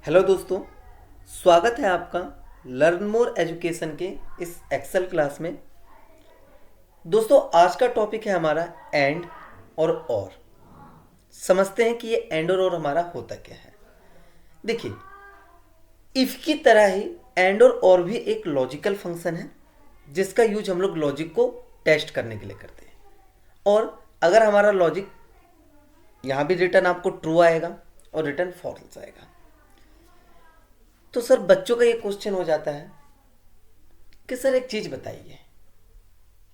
Hello दोस्तों, स्वागत है आपका लर्न मोर एजुकेशन के इस एक्सेल क्लास में। दोस्तों, आज का टॉपिक है हमारा एंड और समझते हैं कि ये एंड और हमारा होता क्या है। देखिए, इफ की तरह ही एंड और भी एक लॉजिकल फंक्शन है जिसका यूज हम लोग लॉजिक को टेस्ट करने के लिए करते हैं। और अगर हमारा लॉजिक यहाँ भी रिटर्न आपको ट्रू आएगा और रिटर्न फॉल्स आएगा, तो सर बच्चों का ये क्वेश्चन हो जाता है कि सर एक चीज बताइए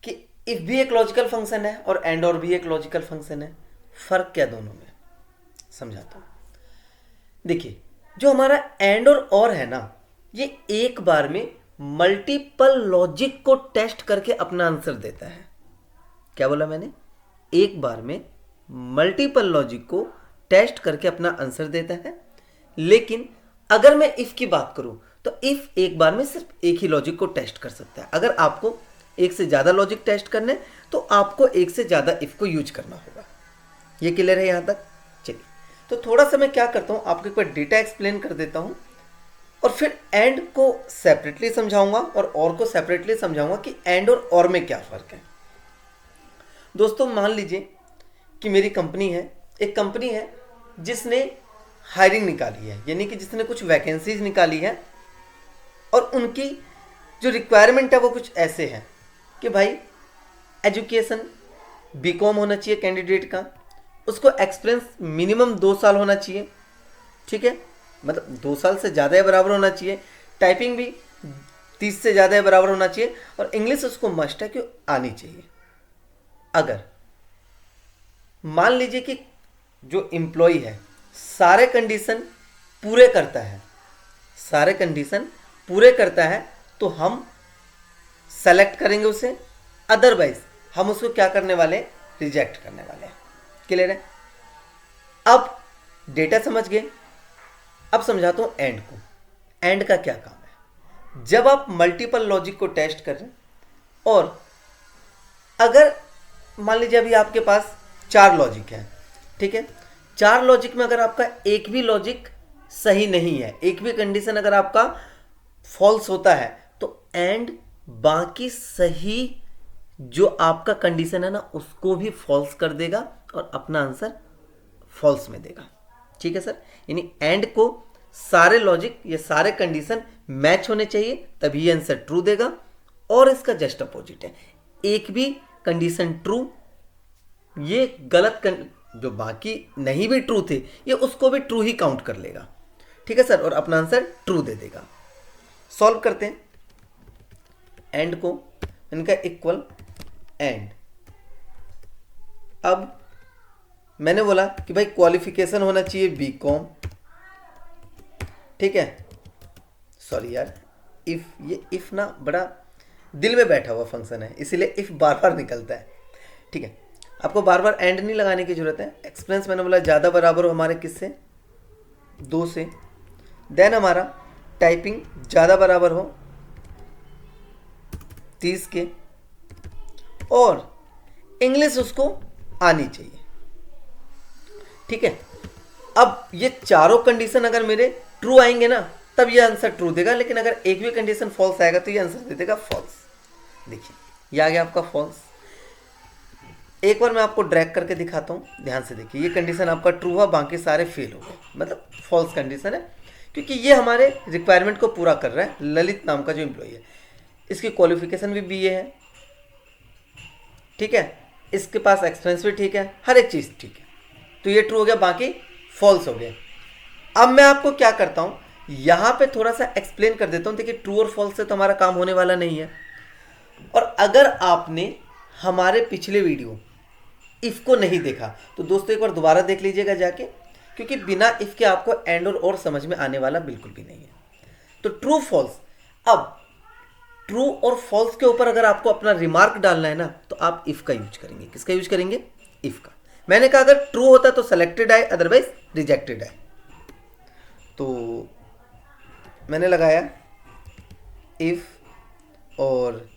कि इफ भी एक लॉजिकल फंक्शन है और एंड और भी एक लॉजिकल फंक्शन है, फर्क क्या दोनों में। समझाता हूं। देखिए, जो हमारा एंड और है ना, ये एक बार में मल्टीपल लॉजिक को टेस्ट करके अपना आंसर देता है। क्या बोला मैंने? एक बार में मल्टीपल लॉजिक को टेस्ट करके अपना आंसर देता है। लेकिन अगर मैं इफ की बात करूं तो इफ एक बार में सिर्फ एक ही लॉजिक को टेस्ट कर सकता है। अगर आपको एक से ज्यादा लॉजिक टेस्ट करने तो आपको एक से ज्यादा इफ को यूज करना होगा। ये क्लियर है यहां तक? चलिए, तो थोड़ा सा मैं क्या करता हूं, आपको एक बार डेटा एक्सप्लेन कर देता हूं और फिर एंड को सेपरेटली समझाऊंगा और को सेपरेटली समझाऊंगा कि एंड और में क्या फर्क है। दोस्तों, मान लीजिए कि मेरी कंपनी है, एक कंपनी है जिसने हायरिंग निकाली है, यानी कि जिसने कुछ वैकेंसीज निकाली है और उनकी जो रिक्वायरमेंट है वो कुछ ऐसे है कि भाई एजुकेशन बीकॉम होना चाहिए कैंडिडेट का, उसको एक्सपीरियंस मिनिमम 2 साल होना चाहिए। ठीक है, मतलब 2 साल से ज़्यादा या बराबर होना चाहिए। टाइपिंग भी 30 से ज़्यादा या बराबर होना चाहिए और इंग्लिश उसको मस्ट है कि आनी चाहिए। अगर मान लीजिए कि जो एम्प्लॉय है सारे कंडीशन पूरे करता है, सारे कंडीशन पूरे करता है, तो हम सेलेक्ट करेंगे उसे। अदरवाइज हम उसको क्या करने वाले? रिजेक्ट करने वाले हैं। क्लियर है? अब डेटा समझ गए। अब समझाता हूं एंड को। एंड का क्या काम है? जब आप मल्टीपल लॉजिक को टेस्ट कर रहे हैं और अगर मान लीजिए अभी आपके पास 4 लॉजिक है, ठीक है, 4 लॉजिक में अगर आपका एक भी लॉजिक सही नहीं है, एक भी कंडीशन अगर आपका फॉल्स होता है, तो एंड बाकी सही जो आपका कंडीशन है ना उसको भी फॉल्स कर देगा और अपना आंसर फॉल्स में देगा। ठीक है सर? यानी एंड को सारे लॉजिक या सारे कंडीशन मैच होने चाहिए तभी ये आंसर ट्रू देगा। और इसका जस्ट अपोजिट है, एक भी कंडीशन ट्रू, ये गलत जो बाकी नहीं भी ट्रू थे ये उसको भी ट्रू ही काउंट कर लेगा। ठीक है सर? और अपना आंसर ट्रू दे देगा। सॉल्व करते हैं एंड को, इनका इक्वल एंड। अब मैंने बोला कि भाई क्वालिफिकेशन होना चाहिए बीकॉम। ठीक है, सॉरी यार, इफ, ये इफ ना बड़ा दिल में बैठा हुआ फंक्शन है, इसीलिए इफ बार बार निकलता है। ठीक है, आपको बार बार एंड नहीं लगाने की जरूरत है। एक्सपेंस मैंने बोला ज़्यादा बराबर हो हमारे किससे? 2 से। देन हमारा टाइपिंग ज़्यादा बराबर हो 30 के और इंग्लिश उसको आनी चाहिए। ठीक है, अब ये चारों कंडीशन अगर मेरे ट्रू आएंगे ना तब ये आंसर ट्रू देगा, लेकिन अगर एक भी कंडीशन फॉल्स आएगा तो ये आंसर दे देगा फॉल्स। देखिए, ये आ गया आपका फॉल्स। एक बार मैं आपको ड्रैग करके दिखाता हूँ, ध्यान से देखिए। ये कंडीशन आपका ट्रू हुआ, बाकी सारे फेल हो गए, मतलब फॉल्स कंडीशन है, क्योंकि ये हमारे रिक्वायरमेंट को पूरा कर रहा है। ललित नाम का जो एम्प्लॉय है, इसकी क्वालिफिकेशन भी बीए है, ठीक है, इसके पास एक्सपीरियंस भी ठीक है, हर एक चीज़ ठीक है, तो ये ट्रू हो गया, बाकी फॉल्स हो गए। अब मैं आपको क्या करता हूँ, यहाँ पे थोड़ा सा एक्सप्लेन कर देता हूँ। देखिए, ट्रू और फॉल्स से तो हमारा काम होने वाला नहीं है। और अगर आपने हमारे पिछले वीडियो इफ को नहीं देखा तो दोस्तों एक बार दोबारा देख लीजिएगा जाके, क्योंकि बिना इफ के आपको एंड और समझ में आने वाला बिल्कुल भी नहीं है। तो ट्रू फॉल्स, अब ट्रू और फॉल्स के ऊपर अगर आपको अपना रिमार्क डालना है ना तो आप इफ का यूज करेंगे। किसका यूज करेंगे? इफ का। मैंने कहा अगर ट्रू होता तो सेलेक्टेड आए, अदरवाइज रिजेक्टेड आए। तो मैंने लगाया इफ, और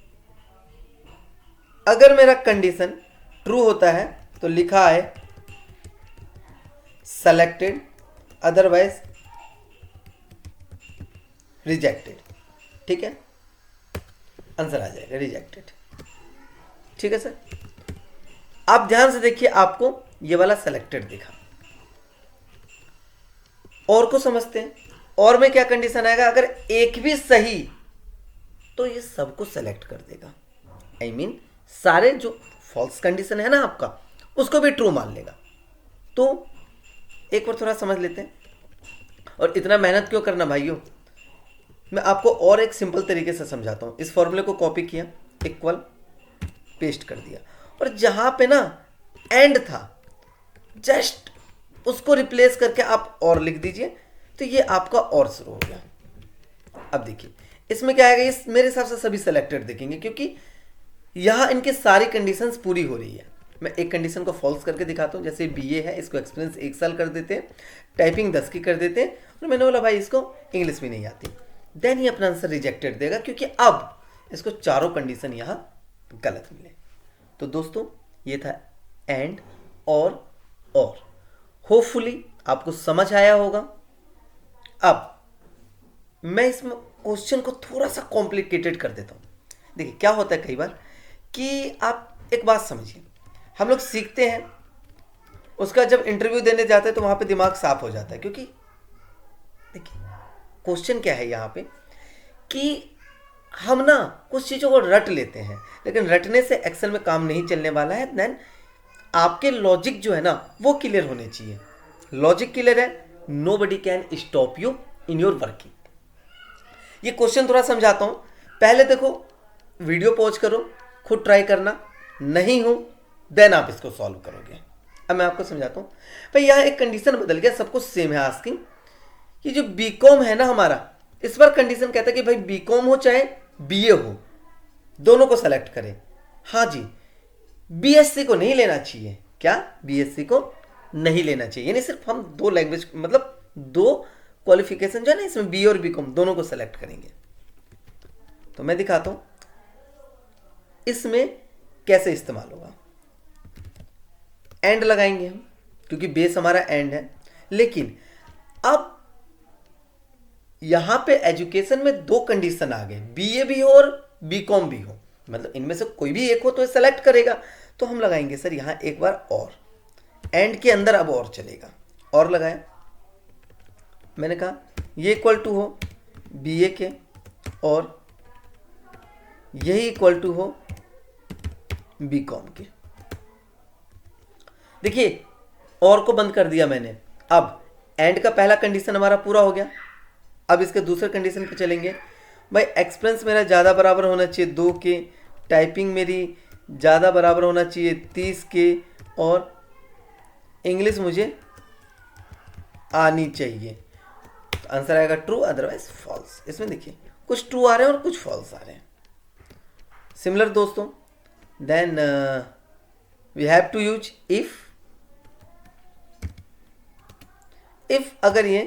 अगर मेरा कंडीशन ट्रू होता है तो लिखा है सेलेक्टेड, अदरवाइज रिजेक्टेड, ठीक है, आंसर आ जाएगा रिजेक्टेड। ठीक है सर, आप ध्यान से देखिए, आपको ये वाला सेलेक्टेड दिखा। और को समझते हैं, और में क्या कंडीशन आएगा, अगर एक भी सही तो ये सबको सेलेक्ट कर देगा। आई मीन सारे जो फॉल्स कंडीशन है ना आपका, उसको भी ट्रू मान लेगा। तो एक बार थोड़ा समझ लेते हैं, और इतना मेहनत क्यों करना भाइयों, मैं आपको और एक सिंपल तरीके से समझाता हूं। इस फॉर्मूले को कॉपी किया, इक्वल, पेस्ट कर दिया, और जहां पे ना एंड था जस्ट उसको रिप्लेस करके आप और लिख दीजिए, तो ये आपका और शुरू हो गया। अब देखिए इसमें क्या आएगा, इस मेरे हिसाब से सभी सेलेक्टेड दिखेंगे, क्योंकि यहां इनकी सारी कंडीशंस पूरी हो रही है। मैं एक कंडीशन को फॉल्स करके दिखाता हूं, जैसे बीए है, इसको एक्सपीरियंस 1 साल कर देते हैं, टाइपिंग 10 की कर देते हैं, और मैंने बोला भाई इसको इंग्लिश भी नहीं आती, देन ये अपना आंसर रिजेक्टेड देगा, क्योंकि अब इसको चारों कंडीशन यहां गलत मिले। तो दोस्तों ये था एंड और होपफुली आपको समझ आया होगा। अब मैं इसमें क्वेश्चन को थोड़ा सा कॉम्प्लिकेटेड कर देता हूं। देखिए क्या होता है कई बार कि आप एक बात समझिए, हम लोग सीखते हैं, उसका जब इंटरव्यू देने जाते हैं तो वहां पे दिमाग साफ हो जाता है, क्योंकि देखिए क्वेश्चन क्या है यहाँ पे कि हम ना कुछ चीज़ों को रट लेते हैं, लेकिन रटने से एक्सेल में काम नहीं चलने वाला है। देन आपके लॉजिक जो है ना वो क्लियर होने चाहिए। लॉजिक क्लियर है, nobody can stop you in your working. ये क्वेश्चन थोड़ा समझाता हूं, पहले देखो, वीडियो पॉज करो, खुद ट्राई करना, नहीं हो देन आप इसको सॉल्व करोगे। अब मैं आपको समझाता हूं। भाई यहाँ एक कंडीशन बदल गया, सब कुछ सेम है आस्किंग। ये जो बीकॉम है ना हमारा, इस बार कंडीशन कहता है कि भाई बीकॉम हो चाहे बीए हो, दोनों को सेलेक्ट करें। हाँ जी, बीएससी को नहीं लेना चाहिए। क्या? बीएससी को नहीं लेना चाहिए, यानी सिर्फ हम दो लैंग्वेज, मतलब दो क्वालिफिकेशन जो है ना इसमें, बी और बीकॉम दोनों को सेलेक्ट करेंगे। तो मैं दिखाता हूं इसमें कैसे इस्तेमाल होगा। एंड लगाएंगे हम, क्योंकि बेस हमारा एंड है। लेकिन अब यहां पे एजुकेशन में दो कंडीशन आ गए, बीए भी हो और बीकॉम भी हो, मतलब इनमें से कोई भी एक हो तो सेलेक्ट करेगा। तो हम लगाएंगे सर यहां एक बार और, एंड के अंदर अब और चलेगा, और लगाया। मैंने कहा ये इक्वल टू हो बीए के, और यही इक्वल टू हो बीकॉम के। देखिए और को बंद कर दिया मैंने। अब एंड का पहला कंडीशन हमारा पूरा हो गया। अब इसके दूसरे कंडीशन पे चलेंगे। भाई एक्सपीरियंस मेरा ज़्यादा बराबर होना चाहिए 2 के, टाइपिंग मेरी ज़्यादा बराबर होना चाहिए 30 के, और इंग्लिश मुझे आनी चाहिए। तो आंसर आएगा ट्रू, अदरवाइज फॉल्स। इसमें देखिए कुछ ट्रू आ रहे हैं और कुछ फॉल्स आ रहे हैं। सिमिलर दोस्तों, then we have to use if अगर ये,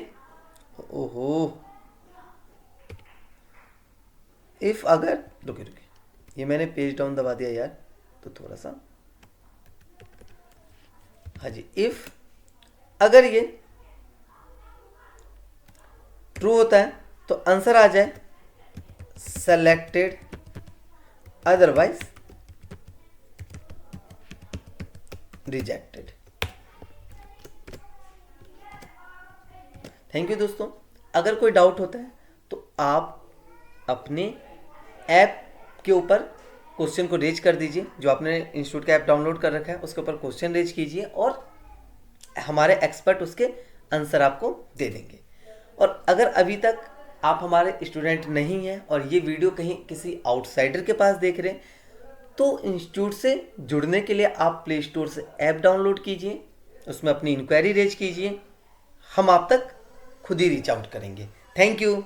ओहो, इफ अगर, रुके ये मैंने पेज डाउन दबा दिया यार, तो थोड़ा सा, हाँ जी, इफ अगर ये ट्रू होता है तो आंसर आ जाए selected, otherwise rejected. Thank you दोस्तों। अगर कोई डाउट होता है तो आप अपने ऐप के ऊपर क्वेश्चन को रेज कर दीजिए, जो आपने इंस्टीट्यूट का ऐप डाउनलोड कर रखा है उसके ऊपर क्वेश्चन रेज कीजिए, और हमारे एक्सपर्ट उसके आंसर आपको दे देंगे। और अगर अभी तक आप हमारे स्टूडेंट नहीं हैं और ये वीडियो कहीं किसी आउटसाइडर के पास देख रहे हैं, तो इंस्टीट्यूट से जुड़ने के लिए आप प्ले स्टोर से ऐप डाउनलोड कीजिए, उसमें अपनी इंक्वायरी रेज कीजिए, हम आप तक खुद ही रीच आउट करेंगे। Thank you.